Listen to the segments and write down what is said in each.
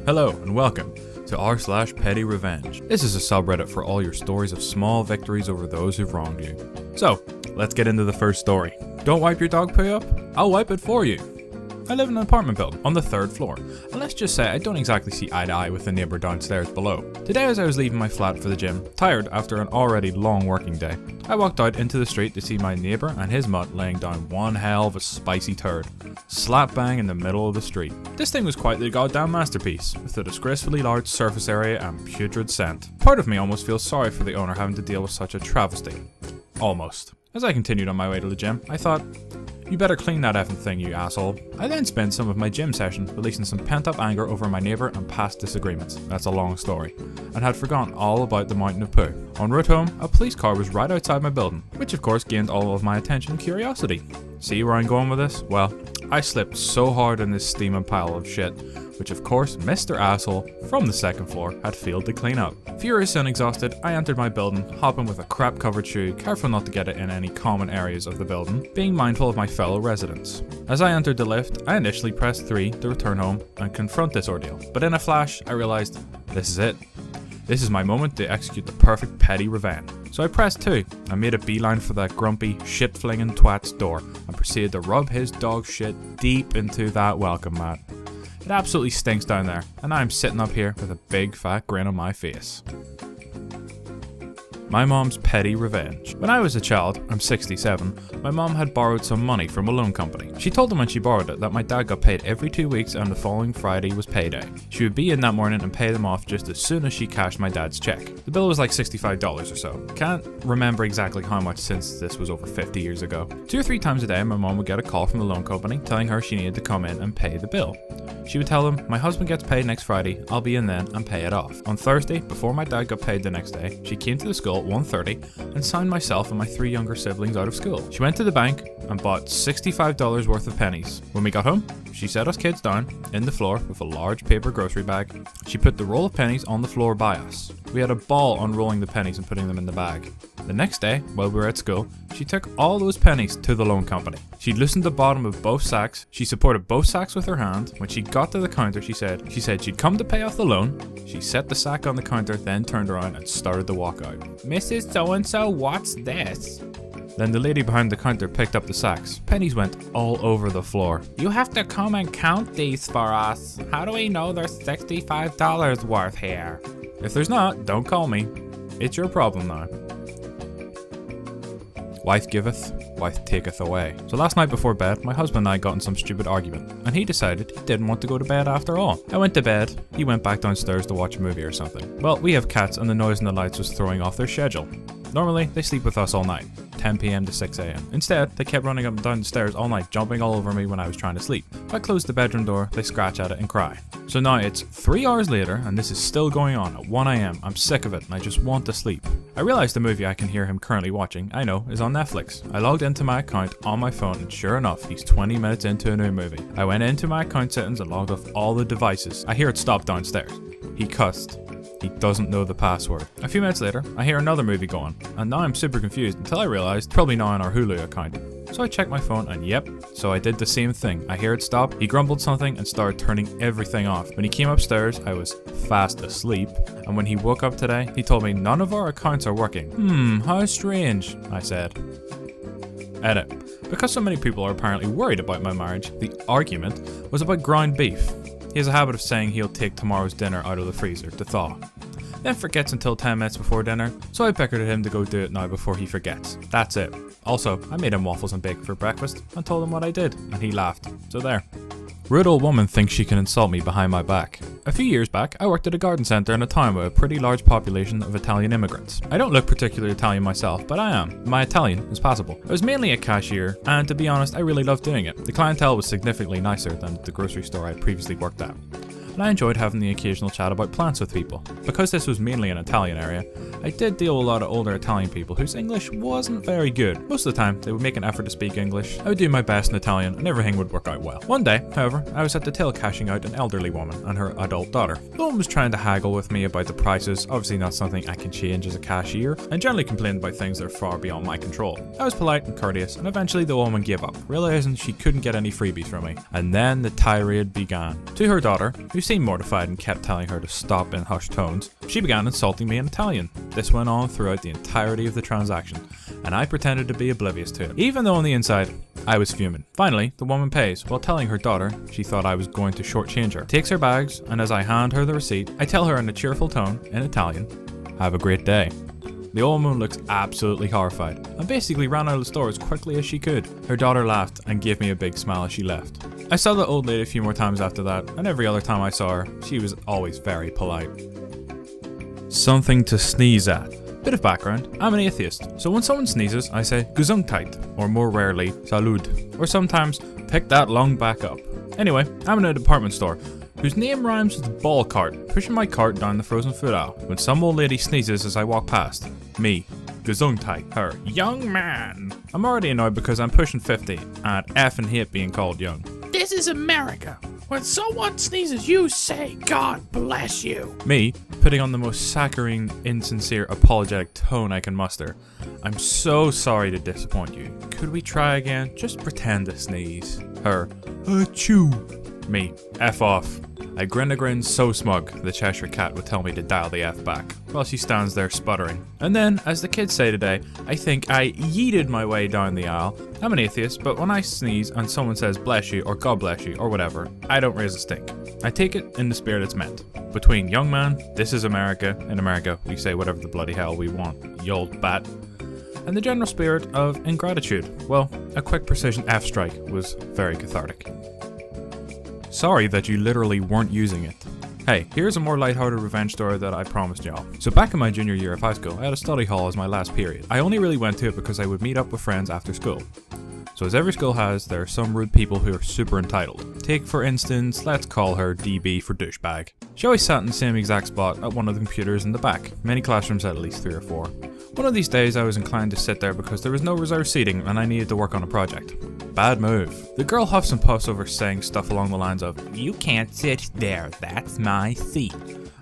Hello and welcome to r/PettyRevenge. This is a subreddit for all your stories of small victories over those who've wronged you. So, let's get into the first story. Don't wipe your dog poo up? I'll wipe it for you. I live in an apartment building on the 3rd floor, and let's just say I don't exactly see eye to eye with the neighbour downstairs below. Today as I was leaving my flat for the gym, tired after an already long working day, I walked out into the street to see my neighbour and his mutt laying down one hell of a spicy turd, slap bang in the middle of the street. This thing was quite the goddamn masterpiece, with a disgracefully large surface area and putrid scent. Part of me almost feels sorry for the owner having to deal with such a travesty. Almost. As I continued on my way to the gym, I thought, you better clean that effing thing, you asshole. I then spent some of my gym session releasing some pent-up anger over my neighbour and past disagreements. That's a long story. And had forgotten all about the mountain of poo. En route home, a police car was right outside my building, which of course gained all of my attention and curiosity. See where I'm going with this? Well, I slipped so hard in this steaming pile of shit, which of course Mr. Asshole from the 2nd floor had failed to clean up. Furious and exhausted, I entered my building, hopping with a crap covered shoe, careful not to get it in any common areas of the building, being mindful of my fellow residents. As I entered the lift, I initially pressed 3 to return home and confront this ordeal, but in a flash I realised, this is it. This is my moment to execute the perfect petty revenge. So I pressed 2 and made a beeline for that grumpy, shit-flinging twat's door and proceeded to rub his dog shit deep into that welcome mat. It absolutely stinks down there, and I'm sitting up here with a big fat grin on my face. My mom's petty revenge. When I was a child, I'm 67, my mom had borrowed some money from a loan company. She told them when she borrowed it that my dad got paid every 2 weeks and the following Friday was payday. She would be in that morning and pay them off just as soon as she cashed my dad's check. The bill was like $65 or so. Can't remember exactly how much since this was over 50 years ago. 2 or 3 times a day my mom would get a call from the loan company telling her she needed to come in and pay the bill. She would tell them, my husband gets paid next Friday, I'll be in then and pay it off. On Thursday, before my dad got paid the next day, she came to the school at 1:30 and signed myself and my 3 younger siblings out of school. She went to the bank and bought $65 worth of pennies. When we got home, she set us kids down in the floor with a large paper grocery bag. She put the roll of pennies on the floor by us. We had a ball unrolling the pennies and putting them in the bag. The next day, while we were at school, she took all those pennies to the loan company. She loosened the bottom of both sacks. She supported both sacks with her hand. When she got to the counter, she said she'd come to pay off the loan. She set the sack on the counter, then turned around and started to walk out. Mrs. So-and-so, what's this? Then the lady behind the counter picked up the sacks. Pennies went all over the floor. You have to come and count these for us. How do we know there's $65 worth here? If there's not, don't call me. It's your problem now. Wife giveth, wife taketh away. So last night before bed, my husband and I got in some stupid argument, and he decided he didn't want to go to bed after all. I went to bed, he went back downstairs to watch a movie or something. Well, we have cats and the noise in the lights was throwing off their schedule. Normally, they sleep with us all night, 10 PM to 6 AM. Instead, they kept running up and down the stairs all night, jumping all over me when I was trying to sleep. If I closed the bedroom door, they scratch at it and cry. So now it's 3 hours later, and this is still going on at 1 AM. I'm sick of it, and I just want to sleep. I realized the movie I can hear him currently watching, I know, is on Netflix. I logged into my account on my phone, and sure enough, he's 20 minutes into a new movie. I went into my account settings and logged off all the devices. I hear it stop downstairs. He cussed. He doesn't know the password. A few minutes later, I hear another movie going, and now I'm super confused until I realized probably now on our Hulu account. So I checked my phone and yep, so I did the same thing. I hear it stop, he grumbled something and started turning everything off. When he came upstairs, I was fast asleep, and when he woke up today, he told me none of our accounts are working. How strange, I said. Edit. Because so many people are apparently worried about my marriage, the argument was about ground beef. He has a habit of saying he'll take tomorrow's dinner out of the freezer to thaw. Then forgets until 10 minutes before dinner, so I bickered at him to go do it now before he forgets. That's it. Also, I made him waffles and bacon for breakfast and told him what I did, and he laughed. So there. Rude old woman thinks she can insult me behind my back. A few years back, I worked at a garden centre in a town with a pretty large population of Italian immigrants. I don't look particularly Italian myself, but I am. My Italian is passable. I was mainly a cashier, and to be honest, I really loved doing it. The clientele was significantly nicer than the grocery store I previously worked at, and I enjoyed having the occasional chat about plants with people. Because this was mainly an Italian area, I did deal with a lot of older Italian people whose English wasn't very good. Most of the time, they would make an effort to speak English. I would do my best in Italian and everything would work out well. One day, however, I was at the till cashing out an elderly woman and her adult daughter. The woman was trying to haggle with me about the prices, obviously not something I can change as a cashier, and generally complained about things that are far beyond my control. I was polite and courteous, and eventually the woman gave up, realizing she couldn't get any freebies from me. And then the tirade began. To her daughter, who seemed mortified and kept telling her to stop in hushed tones, she began insulting me in Italian. This went on throughout the entirety of the transaction, and I pretended to be oblivious to it, even though on the inside, I was fuming. Finally, the woman pays, while telling her daughter she thought I was going to shortchange her. Takes her bags, and as I hand her the receipt, I tell her in a cheerful tone, in Italian, "Have a great day." The old woman looks absolutely horrified, and basically ran out of the store as quickly as she could. Her daughter laughed and gave me a big smile as she left. I saw the old lady a few more times after that, and every other time I saw her, she was always very polite. Something to sneeze at. Bit of background, I'm an atheist, so when someone sneezes, I say Gesundheit, or more rarely, Salud, or sometimes, pick that lung back up. Anyway, I'm in a department store, whose name rhymes with ball cart, pushing my cart down the frozen food aisle, when some old lady sneezes as I walk past. Me. Gesundheit. Her. Young man. I'm already annoyed because I'm pushing 50, and effing hate being called young. This is America. When someone sneezes, you say, "God bless you." Me, putting on the most saccharine, insincere, apologetic tone I can muster. I'm so sorry to disappoint you. Could we try again? Just pretend to sneeze. Her. Achoo. Me. F off. I grin a grin so smug, the Cheshire Cat would tell me to dial the F back, while she stands there sputtering. And then, as the kids say today, I think I yeeted my way down the aisle. I'm an atheist, but when I sneeze and someone says bless you or God bless you or whatever, I don't raise a stink. I take it in the spirit it's meant. Between young man, this is America, in America we say whatever the bloody hell we want, you old bat, and the general spirit of ingratitude. Well, a quick precision F strike was very cathartic. Sorry that you literally weren't using it. Hey, here's a more lighthearted revenge story that I promised y'all. So back in my junior year of high school, I had a study hall as my last period. I only really went to it because I would meet up with friends after school. So as every school has, there are some rude people who are super entitled. Take for instance, let's call her DB for douchebag. She always sat in the same exact spot at one of the computers in the back. Many classrooms had at least 3 or 4. One of these days I was inclined to sit there because there was no reserved seating and I needed to work on a project. Bad move. The girl huffs and puffs over saying stuff along the lines of, "You can't sit there, that's my seat."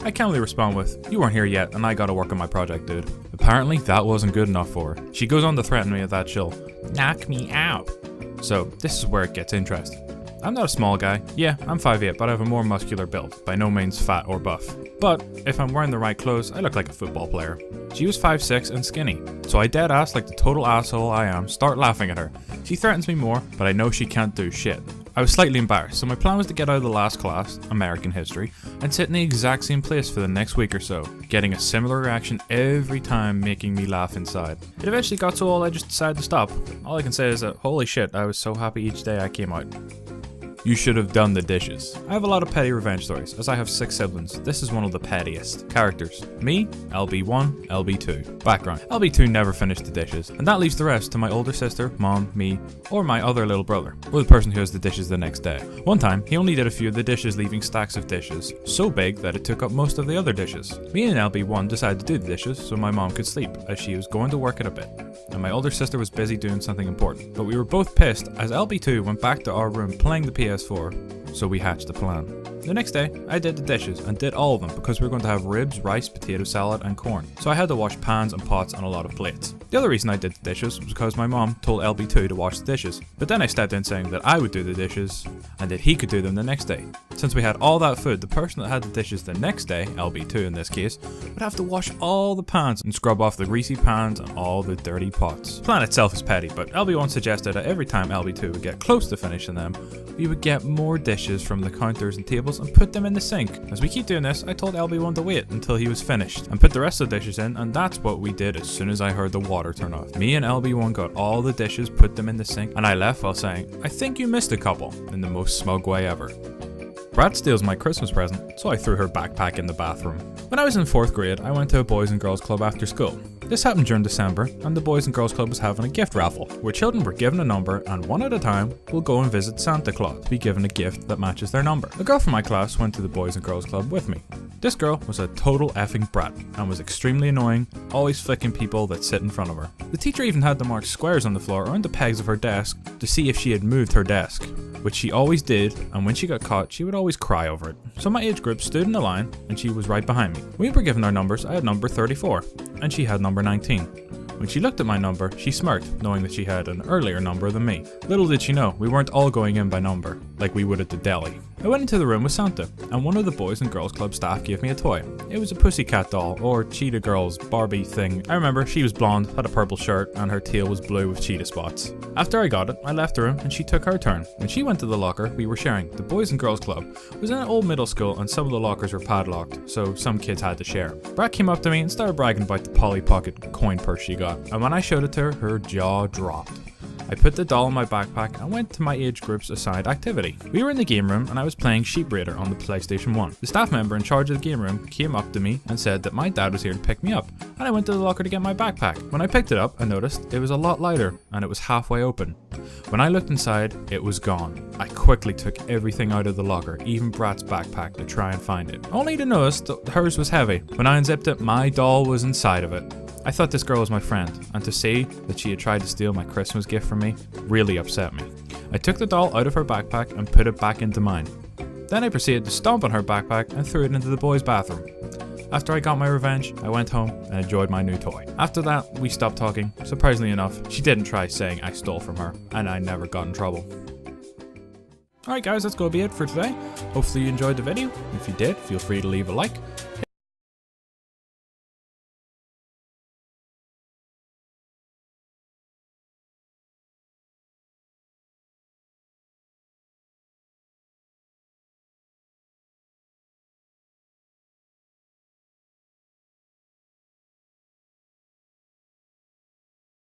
I calmly respond with, "You weren't here yet and I gotta work on my project, dude." Apparently that wasn't good enough for her. She goes on to threaten me with that she'll knock me out. So this is where it gets interesting. I'm not a small guy. Yeah, I'm 5'8", but I have a more muscular build, by no means fat or buff. But if I'm wearing the right clothes, I look like a football player. She was 5'6" and skinny, so I dead ass like the total asshole I am, start laughing at her. She threatens me more, but I know she can't do shit. I was slightly embarrassed, so my plan was to get out of the last class, American history, and sit in the exact same place for the next week or so, getting a similar reaction every time, making me laugh inside. It eventually got so old I just decided to stop. All I can say is that holy shit, I was so happy each day I came out. You should have done the dishes. I have a lot of petty revenge stories, as I have 6 siblings. This is one of the pettiest. Characters. Me, LB1, LB2. Background. LB2 never finished the dishes, and that leaves the rest to my older sister, mom, me, or my other little brother, or the person who has the dishes the next day. One time, he only did a few of the dishes, leaving stacks of dishes, so big that it took up most of the other dishes. Me and LB1 decided to do the dishes so my mom could sleep, as she was going to work in a bit, and my older sister was busy doing something important. But we were both pissed, as LB2 went back to our room playing the PS4, so we hatched a plan. The next day, I did the dishes, and did all of them because we were going to have ribs, rice, potato salad, and corn. So I had to wash pans and pots and a lot of plates. The other reason I did the dishes was because my mom told LB2 to wash the dishes, but then I stepped in saying that I would do the dishes, and that he could do them the next day. Since we had all that food, the person that had the dishes the next day, LB2 in this case, would have to wash all the pans and scrub off the greasy pans and all the dirty pots. The plan itself is petty, but LB1 suggested that every time LB2 would get close to finishing them, we would get more dishes from the counters and tables and put them in the sink. As we keep doing this, I told LB1 to wait until he was finished and put the rest of the dishes in, and that's what we did as soon as I heard the water turn off. Me and LB1 got all the dishes, put them in the sink, and I left while saying, "I think you missed a couple," in the most smug way ever. Brad steals my Christmas present, so I threw her backpack in the bathroom. When I was in 4th grade, I went to a boys and girls club after school. This happened during December, and the boys and girls club was having a gift raffle, where children were given a number and one at a time will go and visit Santa Claus to be given a gift that matches their number. A girl from my class went to the boys and girls club with me. This girl was a total effing brat and was extremely annoying, always flicking people that sit in front of her. The teacher even had to mark squares on the floor around the pegs of her desk to see if she had moved her desk, which she always did, and when she got caught she would always cry over it. So my age group stood in a line and she was right behind me. We were given our numbers. I had number 34 and she had number 19. When she looked at my number, she smirked, knowing that she had an earlier number than me. Little did she know, we weren't all going in by number, like we would at the deli. I went into the room with Santa, and one of the Boys and Girls Club staff gave me a toy. It was a pussycat doll, or Cheetah Girls Barbie thing. I remember she was blonde, had a purple shirt, and her tail was blue with cheetah spots. After I got it, I left the room and she took her turn. When she went to the locker we were sharing, the Boys and Girls Club was in an old middle school and some of the lockers were padlocked, so some kids had to share. Brat came up to me and started bragging about the Polly Pocket coin purse she got, and when I showed it to her, her jaw dropped. I put the doll in my backpack and went to my age group's assigned activity. We were in the game room and I was playing Sheep Raider on the PlayStation 1. The staff member in charge of the game room came up to me and said that my dad was here to pick me up, and I went to the locker to get my backpack. When I picked it up, I noticed it was a lot lighter and it was halfway open. When I looked inside, it was gone. I quickly took everything out of the locker, even Brat's backpack, to try and find it, only to notice that hers was heavy. When I unzipped it, my doll was inside of it. I thought this girl was my friend, and to see that she had tried to steal my Christmas gift from me really upset me. I took the doll out of her backpack and put it back into mine. Then I proceeded to stomp on her backpack and threw it into the boys' bathroom. After I got my revenge, I went home and enjoyed my new toy. After that, we stopped talking. Surprisingly enough, she didn't try saying I stole from her, and I never got in trouble. Alright guys, that's going to be it for today. Hopefully you enjoyed the video. If you did, feel free to leave a like.